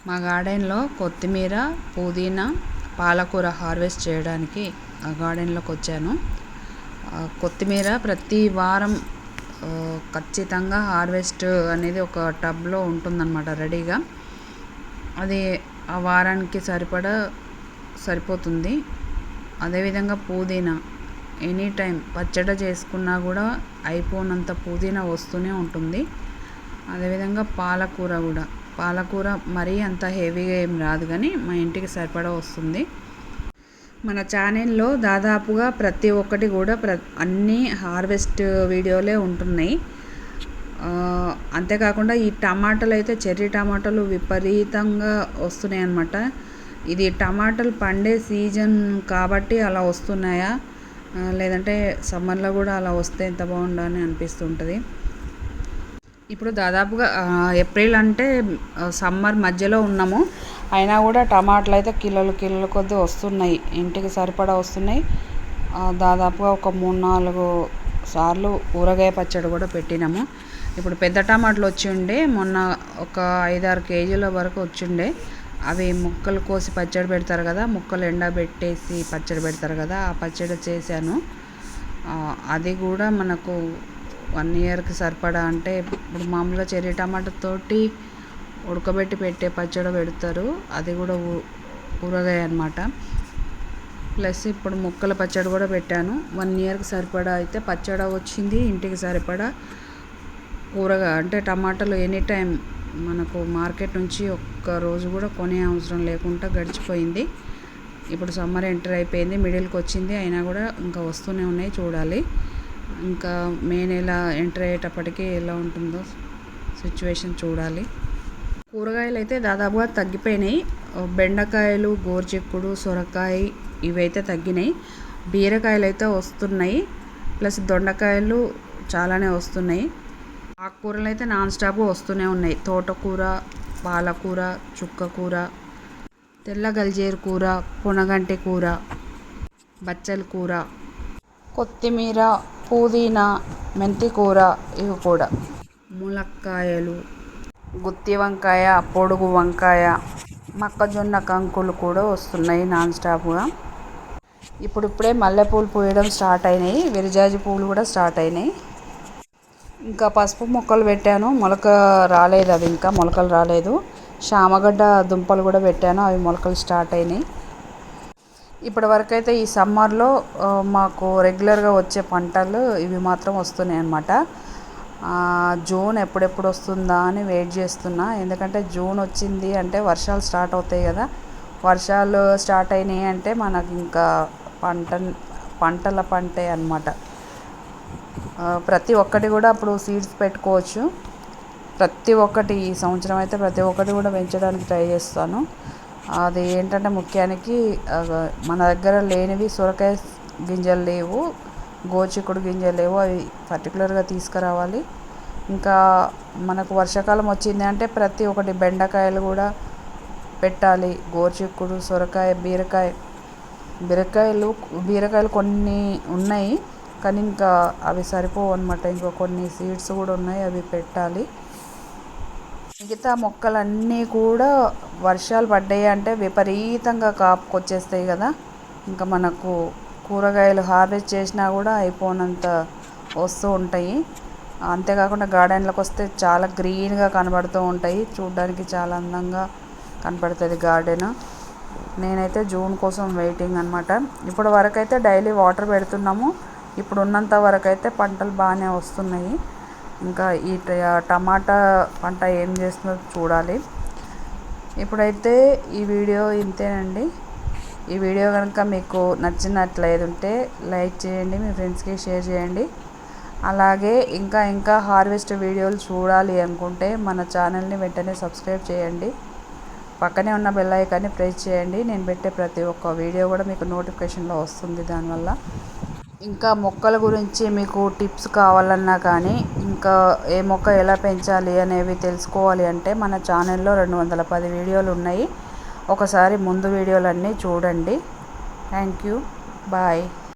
మా గార్డెన్లో కొత్తిమీర, పుదీనా, పాలకూర హార్వెస్ట్ చేయడానికి గార్డెన్లోకి వచ్చాను. కొత్తిమీర ప్రతి వారం ఖచ్చితంగా హార్వెస్ట్ అనేది ఒక టబ్లో ఉంటుందన్నమాట రెడీగా. అది ఆ వారానికి సరిపోతుంది. అదేవిధంగా పుదీనా ఎనీ టైం పచ్చడి చేసుకున్నా కూడా అయిపోనంత పుదీనా వస్తూనే ఉంటుంది. అదేవిధంగా పాలకూర మరీ అంత హెవీగా ఏం రాదు, కానీ మా ఇంటికి సరిపడా వస్తుంది. మన ఛానల్లో దాదాపుగా ప్రతి ఒక్కటి కూడా అన్నీ హార్వెస్ట్ వీడియోలే ఉంటున్నాయి. అంతేకాకుండా ఈ టమాటాలు అయితే చెర్రీ టమాటాలు విపరీతంగా వస్తున్నాయి అన్నమాట. ఇది టమాటాలు పండే సీజన్ కాబట్టి అలా వస్తున్నాయా, లేదంటే సమ్మర్లో కూడా అలా వస్తే ఎంత బాగుండని అనిపిస్తుంటుంది. ఇప్పుడు దాదాపుగా ఏప్రిల్ అంటే సమ్మర్ మధ్యలో ఉన్నాము. అయినా కూడా టమాటాలు అయితే కిలోల కొద్దీ వస్తున్నాయి, ఇంటికి సరిపడా వస్తున్నాయి. దాదాపుగా ఒక 3-4 సార్లు ఊరగాయ పచ్చడి కూడా పెట్టినాము. ఇప్పుడు పెద్ద టమాటాలు వచ్చి ఉండే మొన్న ఒక 5-6 కేజీల వరకు వచ్చిండే. అవి ముక్కలు కోసి పచ్చడి పెడతారు కదా, ముక్కలు ఎండబెట్టేసి పచ్చడి పెడతారు కదా, ఆ పచ్చడి చేశాను. అది కూడా మనకు 1 ఇయర్కి సరిపడా. అంటే ఇప్పుడు మామూలుగా చెర్రీ టమాటాతోటి ఉడకబెట్టి పెట్టే పచ్చడి పెడతారు, అది కూడా ఊరగాయ అన్నమాట. ప్లస్ ఇప్పుడు ముక్కల పచ్చడి కూడా పెట్టాను. 1 ఇయర్కి సరిపడా అయితే పచ్చడి వచ్చింది. ఇంటికి సరిపడా ఊరగాయ అంటే టమాటాలు ఎనీ టైం మనకు మార్కెట్ నుంచి ఒక్క రోజు కూడా కొనే అవసరం లేకుండా గడిచిపోయింది. ఇప్పుడు సమ్మర్ ఎంటర్ అయిపోయింది, మిడిల్కి వచ్చింది, అయినా కూడా ఇంకా వస్తూనే ఉన్నాయి. చూడాలి ఇంకా మే నెల ఎంటర్ అయ్యేటప్పటికి ఎలా ఉంటుందో సిచ్యువేషన్ చూడాలి. కూరగాయలు అయితే దాదాపుగా తగ్గిపోయినాయి. బెండకాయలు, గోరుచిక్కుడు, సొరకాయ ఇవైతే తగ్గినాయి. బీరకాయలు అయితే వస్తున్నాయి, ప్లస్ దొండకాయలు చాలానే వస్తున్నాయి. ఆకుకూరలు అయితే నాన్ స్టాప్ వస్తూనే ఉన్నాయి. తోటకూర, పాలకూర, చుక్కకూర, తెల్ల గల్జేరు కూర, పొనగంటి కూర, బచ్చల కూర, కొత్తిమీర, పుదీనా, మెంతి కూర, ఇవి కూడా ములక్కాయలు, గుత్తి వంకాయ, పొడుగు వంకాయ, మొక్కజొన్న కంకులు కూడా వస్తున్నాయి నాన్ స్టాప్గా. ఇప్పుడిప్పుడే మల్లెపూలు పూయడం స్టార్ట్ అయినాయి, విరజాజి పూలు కూడా స్టార్ట్ అయినాయి. ఇంకా పసుపు మొక్కలు పెట్టాను, మొలకలు రాలేదు. శామగడ్డ దుంపలు కూడా పెట్టాను, అవి మొలకలు స్టార్ట్ అయినాయి. ఇప్పటి వరకు అయితే ఈ సమ్మర్లో మాకు రెగ్యులర్గా వచ్చే పంటలు ఇవి మాత్రం వస్తున్నాయి అన్నమాట. జూన్ ఎప్పుడెప్పుడు వస్తుందా అని వెయిట్ చేస్తున్నా. ఎందుకంటే జూన్ వచ్చింది అంటే వర్షాలు స్టార్ట్ అవుతాయి కదా. వర్షాలు స్టార్ట్ అయినాయి అంటే మనకి ఇంకా పంటల పంటే అన్నమాట. ప్రతి ఒక్కటి కూడా అప్పుడు సీడ్స్ పెట్టుకోవచ్చు. ప్రతి ఒక్కటి ఈ సంవత్సరం అయితే ప్రతి ఒక్కటి కూడా పెంచడానికి ట్రై చేస్తాను. అది ఏంటంటే ముఖ్యానికి మన దగ్గర లేనివి సొరకాయ గింజలు లేవు, గోచిక్కుడు గింజలు లేవు, అవి పర్టికులర్గా తీసుకురావాలి. ఇంకా మనకు వర్షాకాలం వచ్చింది అంటే ప్రతి ఒక్కటి బెండకాయలు కూడా పెట్టాలి, గోరుచిక్కుడు, సొరకాయ, బీరకాయలు కొన్ని ఉన్నాయి, కానీ ఇంకా అవి సరిపోవు అన్నమాట. ఇంకా కొన్ని సీడ్స్ కూడా ఉన్నాయి, అవి పెట్టాలి. మిగతా మొక్కలన్నీ కూడా వర్షాలు పడ్డాయి అంటే విపరీతంగా కాపుకొచ్చేస్తాయి కదా. ఇంకా మనకు కూరగాయలు హార్వెస్ట్ చేసినా కూడా అయిపోనంత వస్తూ ఉంటాయి. అంతేకాకుండా గార్డెన్లోకి వస్తే చాలా గ్రీన్గా కనబడుతూ ఉంటాయి, చూడడానికి చాలా అందంగా కనపడుతుంది గార్డెన్. నేనైతే జూన్ కోసం వెయిటింగ్ అన్నమాట. ఇప్పటి వరకు అయితే డైలీ వాటర్ పెడుతున్నాము. ఇప్పుడు ఉన్నంత వరకు అయితే పంటలు బాగానే వస్తున్నాయి. ఇంకా ఈ టమాటా పంట ఏం చేస్తుందో చూడాలి. ఇప్పుడైతే ఈ వీడియో ఇంతేనండి. ఈ వీడియో కనుక మీకు నచ్చినట్లయితే లైక్ చేయండి, మీ ఫ్రెండ్స్కి షేర్ చేయండి. అలాగే ఇంకా హార్వెస్ట్ వీడియోలు చూడాలి అనుకుంటే మన ఛానల్ని వెంటనే సబ్స్క్రైబ్ చేయండి. పక్కనే ఉన్న బెల్ ఐకాన్ని ప్రెస్ చేయండి. నేను పెట్టే ప్రతి ఒక్క వీడియో కూడా మీకు నోటిఫికేషన్లో వస్తుంది. దానివల్ల ఇంకా మొక్కల గురించి మీకు టిప్స్ కావాలన్నా కానీ, ఇంకా ఏ మొక్క ఎలా పెంచాలి అనేవి తెలుసుకోవాలి అంటే మన ఛానల్లో 210 వీడియోలు ఉన్నాయి. ఒకసారి ముందు వీడియోలన్నీ చూడండి. Thank you, bye.